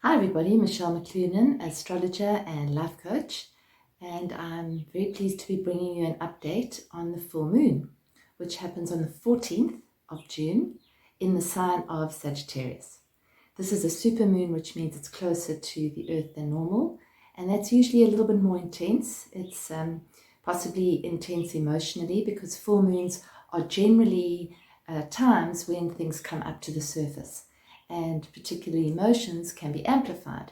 Hi everybody, Michelle McClunan, astrologer and life coach, and I'm very pleased to be bringing you an update on the full moon, which happens on the 14th of June in the sign of Sagittarius. This is a super moon, which means it's closer to the earth than normal, and that's usually a little bit more intense. It's possibly intense emotionally, because full moons are generally times when things come up to the surface. And particularly emotions can be amplified,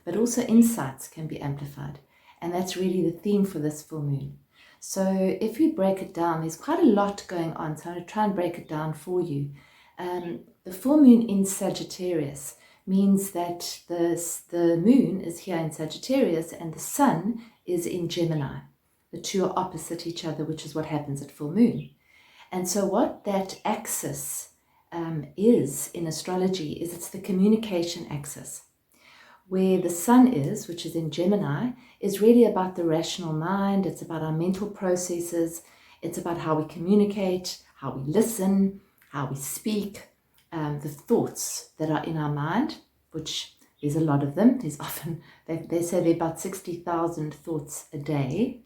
but also insights can be amplified. And that's really the theme for this full moon. So if we break it down, there's quite a lot going on. So I'm going to try and break it down for you. The full moon in Sagittarius means that the moon is here in Sagittarius and the sun is in Gemini. The two are opposite each other, which is what happens at full moon. And so what that axis is in astrology is it's the communication axis. Where the sun is, which is in Gemini, is really about the rational mind. It's about our mental processes. It's about how we communicate, how we listen, how we speak, the thoughts that are in our mind, which there's a lot of them. There's often, they say there are about 60,000 thoughts a day,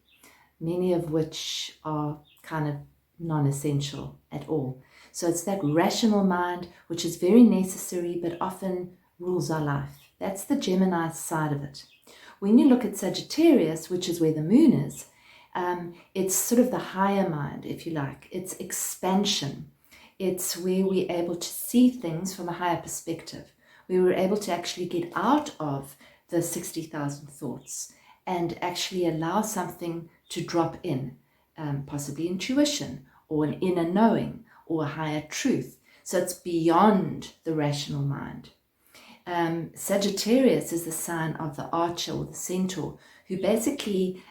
many of which are kind of non-essential at all. So it's that rational mind, which is very necessary, but often rules our life. That's the Gemini side of it. When you look at Sagittarius, which is where the moon is, it's sort of the higher mind, if you like. It's expansion. It's where we're able to see things from a higher perspective. We were able to actually get out of the 60,000 thoughts and actually allow something to drop in, possibly intuition or an inner knowing, or a higher truth. So it's beyond the rational mind. Sagittarius is the sign of the archer or the centaur, who basically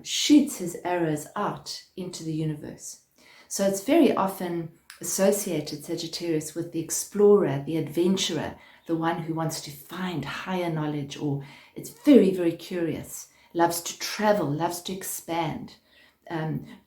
shoots his arrows out into the universe. So it's very often associated, Sagittarius, with the explorer, the adventurer, the one who wants to find higher knowledge, or it's very, very curious, loves to travel, loves to expand.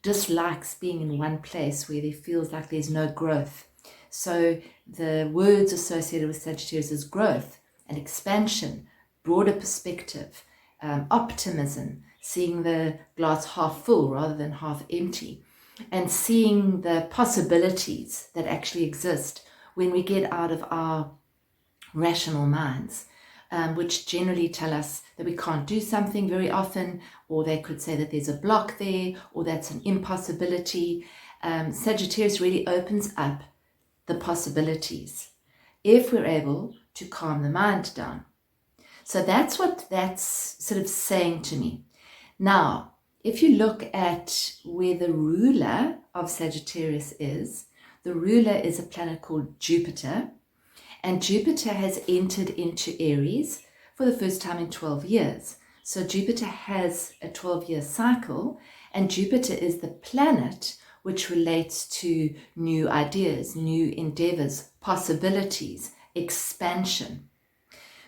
Dislikes being in one place where there feels like there's no growth. So the words associated with Sagittarius is growth and expansion, broader perspective, optimism, seeing the glass half full rather than half empty, and seeing the possibilities that actually exist when we get out of our rational minds. Which generally tell us that we can't do something very often, or they could say that there's a block there, or that's an impossibility. Sagittarius really opens up the possibilities if we're able to calm the mind down. So that's what that's sort of saying to me. Now, if you look at where the ruler of Sagittarius is, the ruler is a planet called Jupiter. And Jupiter has entered into Aries for the first time in 12 years. So Jupiter has a 12-year cycle, and Jupiter is the planet which relates to new ideas, new endeavors, possibilities, expansion.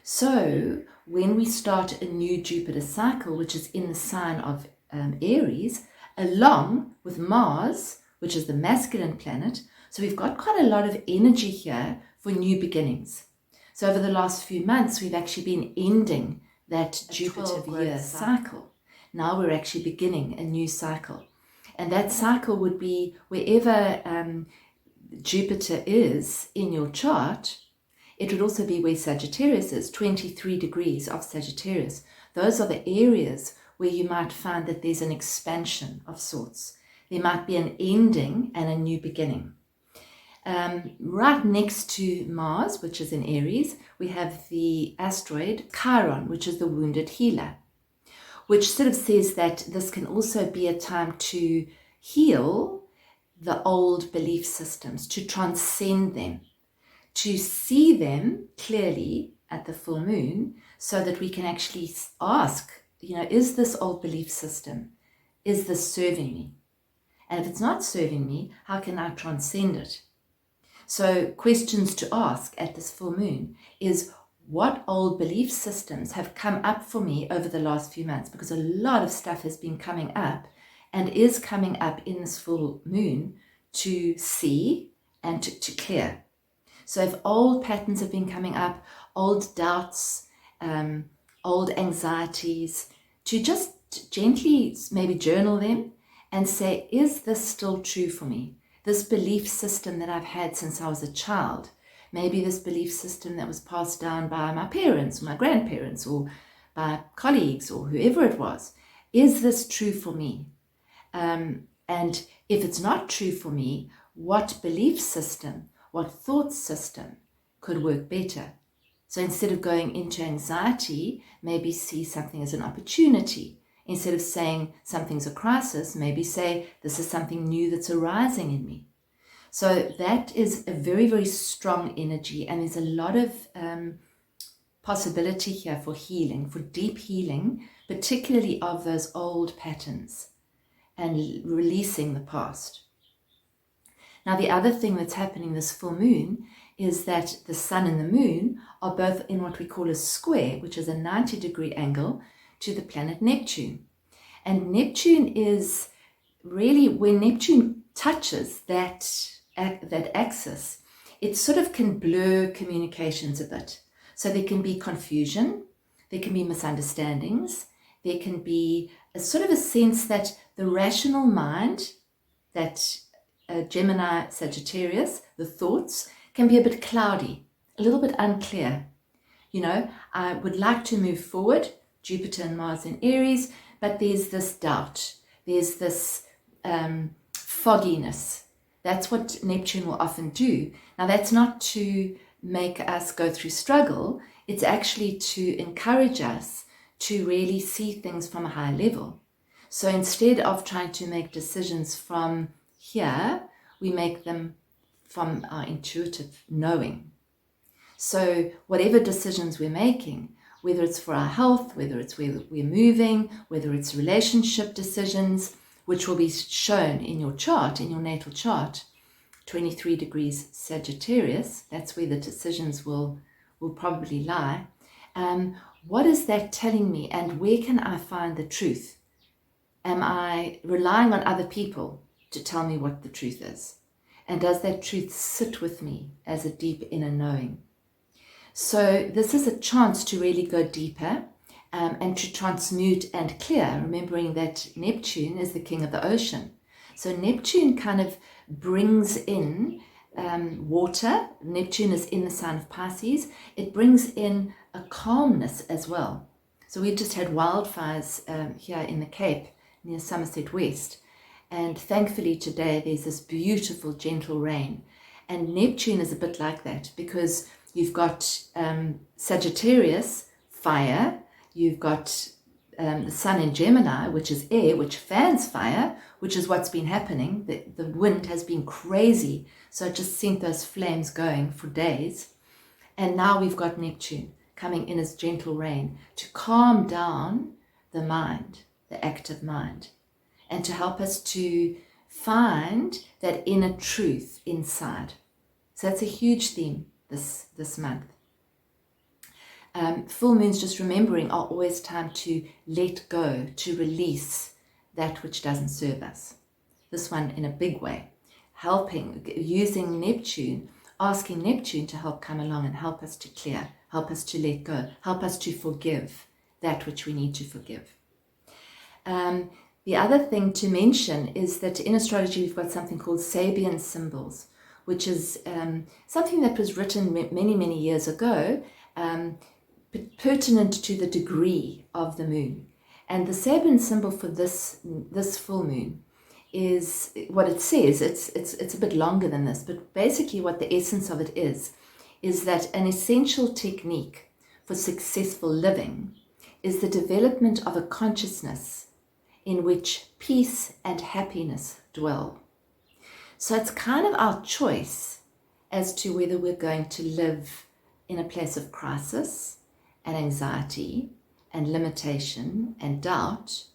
So when we start a new Jupiter cycle, which is in the sign of Aries, along with Mars, which is the masculine planet, so we've got quite a lot of energy here for new beginnings. So over the last few months, we've actually been ending that Jupiter year cycle. Now we're actually beginning a new cycle. And that cycle would be wherever Jupiter is in your chart. It would also be where Sagittarius is, 23 degrees of Sagittarius. Those are the areas where you might find that there's an expansion of sorts. There might be an ending and a new beginning. Right next to Mars, which is in Aries, we have the asteroid Chiron, which is the wounded healer, which sort of says that this can also be a time to heal the old belief systems, to transcend them, to see them clearly at the full moon, so that we can actually ask, is this old belief system, is this serving me? And if it's not serving me, how can I transcend it? So questions to ask at this full moon is, what old belief systems have come up for me over the last few months? Because a lot of stuff has been coming up and is coming up in this full moon to see and to clear. So if old patterns have been coming up, old doubts, old anxieties, to just gently maybe journal them and say, is this still true for me? This belief system that I've had since I was a child, maybe this belief system that was passed down by my parents, or my grandparents, or by colleagues, or whoever it was, is this true for me? And if it's not true for me, what belief system, what thought system could work better? So instead of going into anxiety, maybe see something as an opportunity. Instead of saying something's a crisis, maybe say, this is something new that's arising in me. So that is a very, very strong energy, and there's a lot of possibility here for healing, for deep healing, particularly of those old patterns and releasing the past. Now, the other thing that's happening this full moon is that the sun and the moon are both in what we call a square, which is a 90-degree angle to the planet Neptune. And Neptune is really, when Neptune touches that axis, it sort of can blur communications a bit. So there can be confusion, there can be misunderstandings, there can be a sort of a sense that the rational mind, that Gemini, Sagittarius, the thoughts, can be a bit cloudy, a little bit unclear. You know, I would like to move forward, Jupiter and Mars in Aries, but there's this doubt, there's this fogginess. That's what Neptune will often do. Now, that's not to make us go through struggle, it's actually to encourage us to really see things from a higher level. So instead of trying to make decisions from here, we make them from our intuitive knowing. So whatever decisions we're making, whether it's for our health, whether it's where we're moving, whether it's relationship decisions, which will be shown in your chart, in your natal chart, 23 degrees Sagittarius, that's where the decisions will probably lie. What is that telling me, and where can I find the truth? Am I relying on other people to tell me what the truth is? And does that truth sit with me as a deep inner knowing? So this is a chance to really go deeper and to transmute and clear, remembering that Neptune is the king of the ocean. So Neptune kind of brings in water. Neptune is in the sign of Pisces. It brings in a calmness as well. So we've just had wildfires here in the Cape near Somerset West. And thankfully today there's this beautiful gentle rain. And Neptune is a bit like that, because you've got Sagittarius, fire. You've got the sun in Gemini, which is air, which fans fire, which is what's been happening. The wind has been crazy. So it just sent those flames going for days. And now we've got Neptune coming in as gentle rain to calm down the mind, the active mind, and to help us to find that inner truth inside. So that's a huge theme this month. Full moons, just remembering, are always time to let go, to release that which doesn't serve us. This one in a big way, helping, using Neptune, asking Neptune to help come along and help us to clear, help us to let go, help us to forgive that which we need to forgive. The other thing to mention is that in astrology we've got something called Sabian Symbols, which is something that was written many, many years ago, pertinent to the degree of the moon. And the Sabian symbol for this full moon is what it says. It's a bit longer than this, but basically what the essence of it is that an essential technique for successful living is the development of a consciousness in which peace and happiness dwell. So it's kind of our choice as to whether we're going to live in a place of crisis and anxiety and limitation and doubt,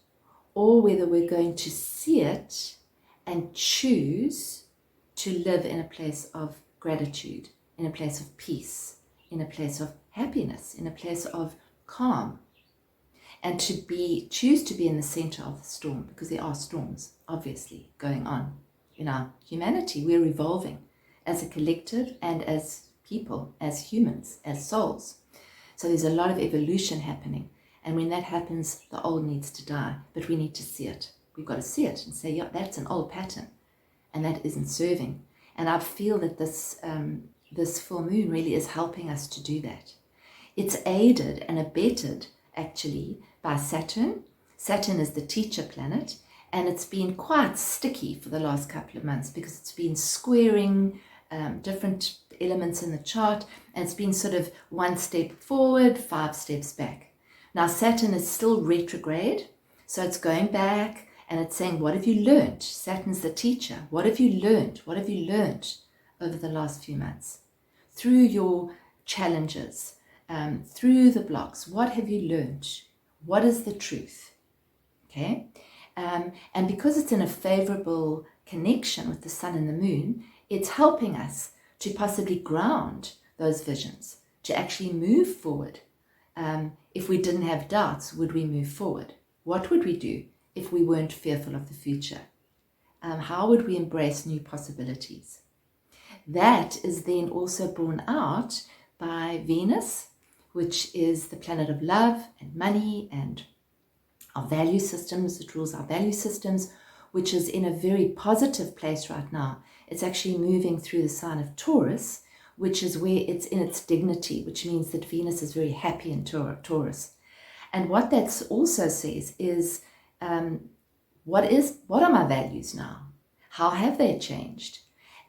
or whether we're going to see it and choose to live in a place of gratitude, in a place of peace, in a place of happiness, in a place of calm, and to choose to be in the center of the storm, because there are storms obviously going on in our humanity. We're evolving as a collective and as people, as humans, as souls. So there's a lot of evolution happening. And when that happens, the old needs to die, but we need to see it. We've got to see it and say, yeah, that's an old pattern, and that isn't serving. And I feel that this full moon really is helping us to do that. It's aided and abetted, actually, by Saturn. Saturn is the teacher planet, and it's been quite sticky for the last couple of months because it's been squaring different elements in the chart, and it's been sort of 1 step forward, 5 steps back. Now, Saturn is still retrograde, so it's going back, and it's saying, what have you learned? Saturn's the teacher. What have you learned? What have you learned over the last few months? Through your challenges, through the blocks, what have you learned? What is the truth? Okay? And because it's in a favorable connection with the sun and the moon, it's helping us to possibly ground those visions, to actually move forward. If we didn't have doubts, would we move forward? What would we do if we weren't fearful of the future? How would we embrace new possibilities? That is then also borne out by Venus, which is the planet of love and money and our value systems. It rules our value systems, which is in a very positive place right now. It's actually moving through the sign of Taurus, which is where it's in its dignity, which means that Venus is very happy in Taurus. And what that also says is, what are my values now? How have they changed?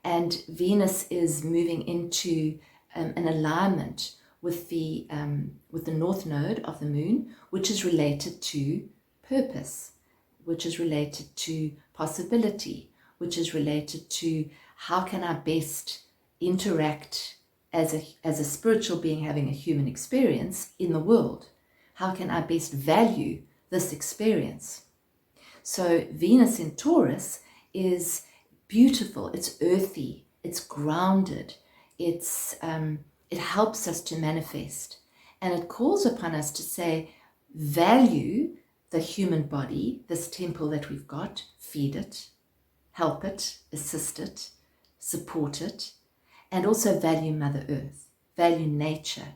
And Venus is moving into an alignment with the north node of the moon, which is related to purpose, which is related to possibility, which is related to how can I best interact as a spiritual being having a human experience in the world. How can I best value this experience? So Venus in Taurus is beautiful, it's earthy, it's grounded, it helps us to manifest, and it calls upon us to say, value the human body, this temple that we've got, feed it, help it, assist it, support it, and also value Mother Earth, value nature,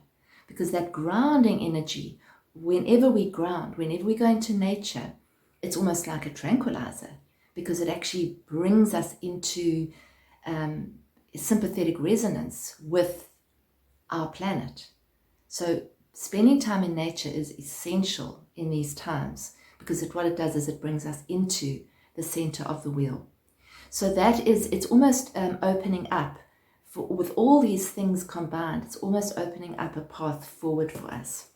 because that grounding energy, whenever we ground, whenever we go into nature, it's almost like a tranquilizer, because it actually brings us into sympathetic resonance with our planet. So spending time in nature is essential in these times, because what it does is it brings us into the center of the wheel. So it's almost opening up, with all these things combined, it's almost opening up a path forward for us.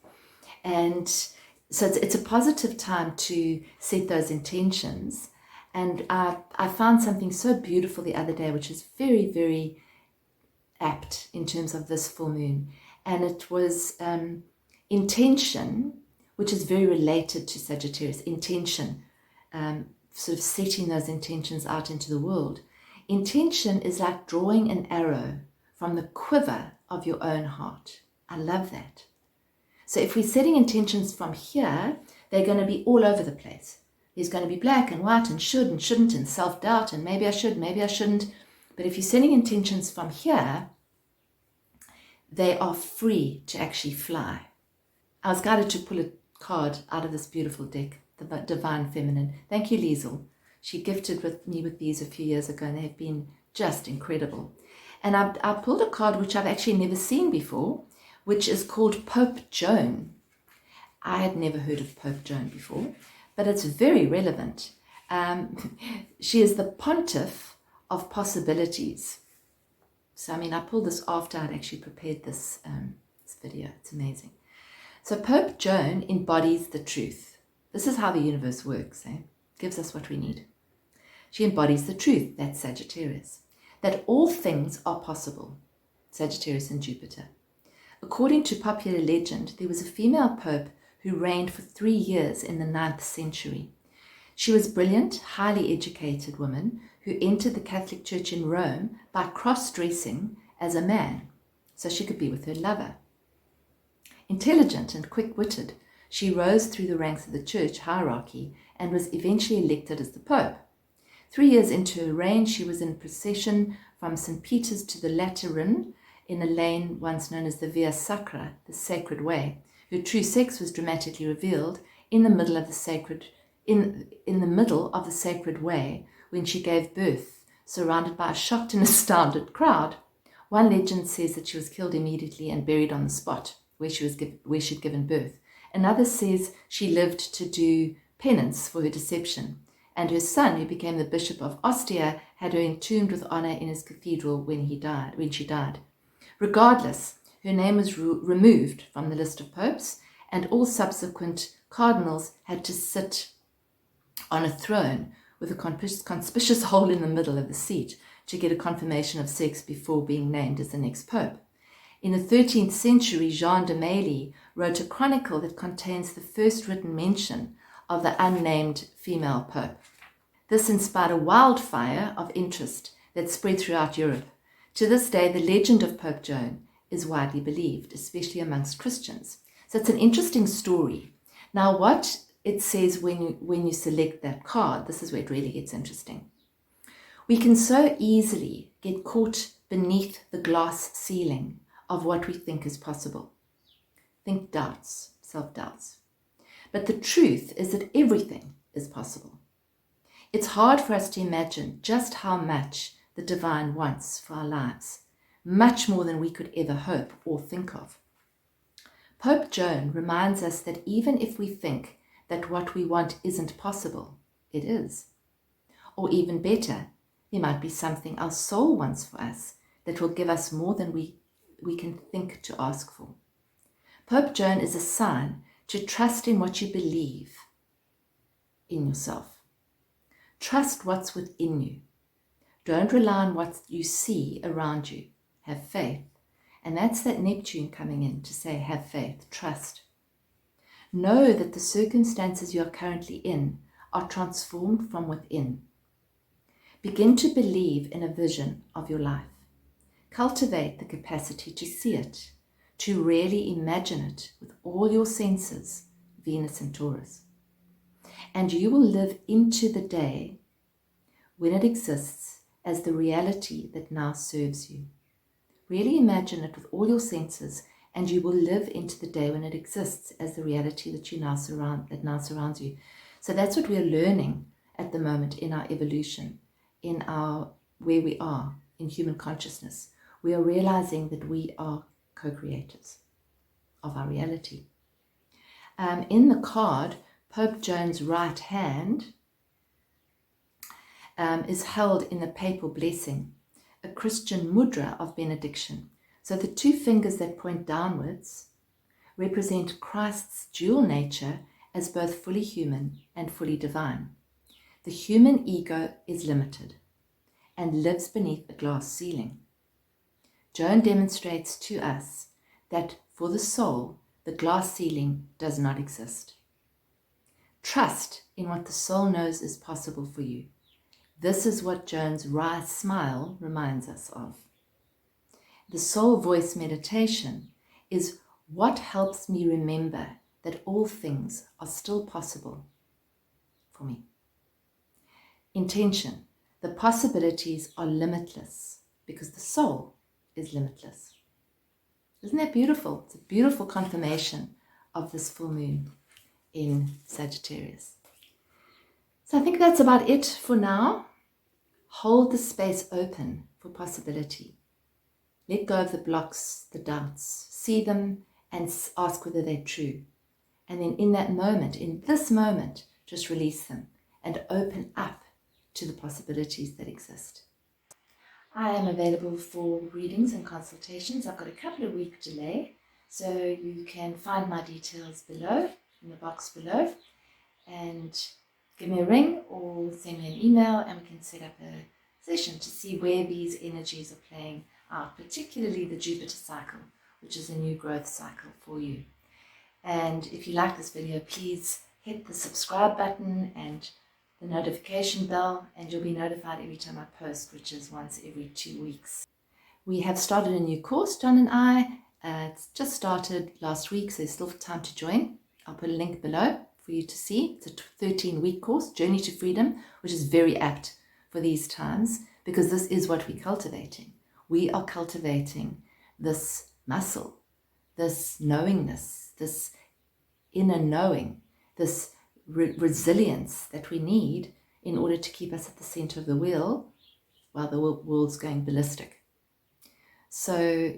And so it's a positive time to set those intentions. And I found something so beautiful the other day, which is very, very apt in terms of this full moon. And it was intention, which is very related to Sagittarius. Intention, sort of setting those intentions out into the world. Intention is like drawing an arrow from the quiver of your own heart. I love that. So if we're setting intentions from here, they're going to be all over the place. There's going to be black and white and should and shouldn't and self-doubt and maybe I should, maybe I shouldn't. But if you're setting intentions from here, they are free to actually fly. I was guided to pull a card out of this beautiful deck, the Divine Feminine. Thank you, Liesl. She gifted me with these a few years ago, and they've been just incredible. And I pulled a card which I've actually never seen before, which is called Pope Joan. I had never heard of Pope Joan before, but it's very relevant. She is the pontiff of possibilities. So, I pulled this after I'd actually prepared this video. It's amazing. So Pope Joan embodies the truth. This is how the universe works, Gives us what we need. She embodies the truth, that's Sagittarius, that all things are possible, Sagittarius and Jupiter. According to popular legend, there was a female pope who reigned for 3 years in the 9th century. She was a brilliant, highly educated woman who entered the Catholic Church in Rome by cross-dressing as a man, so she could be with her lover. Intelligent and quick-witted, she rose through the ranks of the church hierarchy and was eventually elected as the Pope. 3 years into her reign, she was in procession from St. Peter's to the Lateran in a lane once known as the Via Sacra, the Sacred Way. Her true sex was dramatically revealed in the middle of the sacred way when she gave birth, surrounded by a shocked and astounded crowd. One legend says that she was killed immediately and buried on the spot where she'd given birth. Another says she lived to do penance for her deception, and her son, who became the Bishop of Ostia, had her entombed with honor in his cathedral when she died. Regardless, her name was removed from the list of popes, and all subsequent cardinals had to sit on a throne with a conspicuous hole in the middle of the seat to get a confirmation of sex before being named as the next pope. In the 13th century, Jean de Mailly wrote a chronicle that contains the first written mention of the unnamed female pope. This inspired a wildfire of interest that spread throughout Europe. To this day, the legend of Pope Joan is widely believed, especially amongst Christians. So it's an interesting story. Now, what it says when you select that card, this is where it really gets interesting. We can so easily get caught beneath the glass ceiling of what we think is possible. Think doubts, self-doubts. But the truth is that everything is possible. It's hard for us to imagine just how much the divine wants for our lives, much more than we could ever hope or think of. Pope Joan reminds us that even if we think that what we want isn't possible, it is. Or even better, there might be something our soul wants for us that will give us more than we can think to ask for. Pope Joan is a sign to trust in what you believe in yourself. Trust what's within you. Don't rely on what you see around you. Have faith. And that's that Neptune coming in to say, have faith, trust. Know that the circumstances you are currently in are transformed from within. Begin to believe in a vision of your life. Cultivate the capacity to see it, to really imagine it with all your senses, Venus and Taurus. And you will live into the day when it exists as the reality that now serves you. Really imagine it with all your senses, and you will live into the day when it exists as the reality that now surrounds you. So that's what we are learning at the moment in our evolution, in our where we are in human consciousness. We are realizing that we are co-creators of our reality. In the card, Pope Joan's right hand is held in the papal blessing, a Christian mudra of benediction. So the two fingers that point downwards represent Christ's dual nature as both fully human and fully divine. The human ego is limited and lives beneath a glass ceiling. Joan demonstrates to us that for the soul, the glass ceiling does not exist. Trust in what the soul knows is possible for you. This is what Joan's wry smile reminds us of. The soul voice meditation is what helps me remember that all things are still possible for me. Intention. The possibilities are limitless because the soul is limitless. Isn't that beautiful? It's a beautiful confirmation of this full moon in Sagittarius. So I think that's about it for now. Hold the space open for possibility. Let go of the blocks, the doubts. See them and ask whether they're true. And then in that moment, in this moment, just release them and open up to the possibilities that exist. I am available for readings and consultations. I've got a couple of week delay, so you can find my details below, in the box below, and give me a ring or send me an email and we can set up a session to see where these energies are playing out, particularly the Jupiter cycle, which is a new growth cycle for you. And if you like this video, please hit the subscribe button and the notification bell, and you'll be notified every time I post, which is once every 2 weeks. We have started a new course, John and I. It's just started last week, so there's still time to join. I'll put a link below for you to see. It's a 13-week course, Journey to Freedom, which is very apt for these times because this is what we're cultivating. We are cultivating this muscle, this knowingness, this inner knowing, this resilience that we need in order to keep us at the center of the wheel while the world's going ballistic. So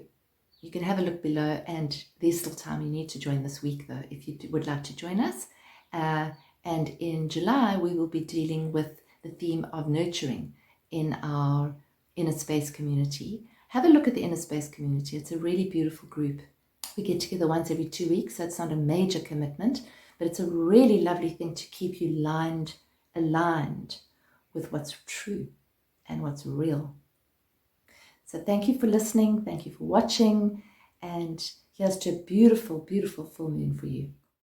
you can have a look below, and there's still time. You need to join this week though if you would like to join us. And in July we will be dealing with the theme of nurturing in our inner space community. Have a look at the inner space community. It's a really beautiful group. We get together once every 2 weeks, so it's not a major commitment, but it's a really lovely thing to keep you aligned with what's true and what's real. So thank you for listening, thank you for watching, and here's to a beautiful, beautiful full moon for you.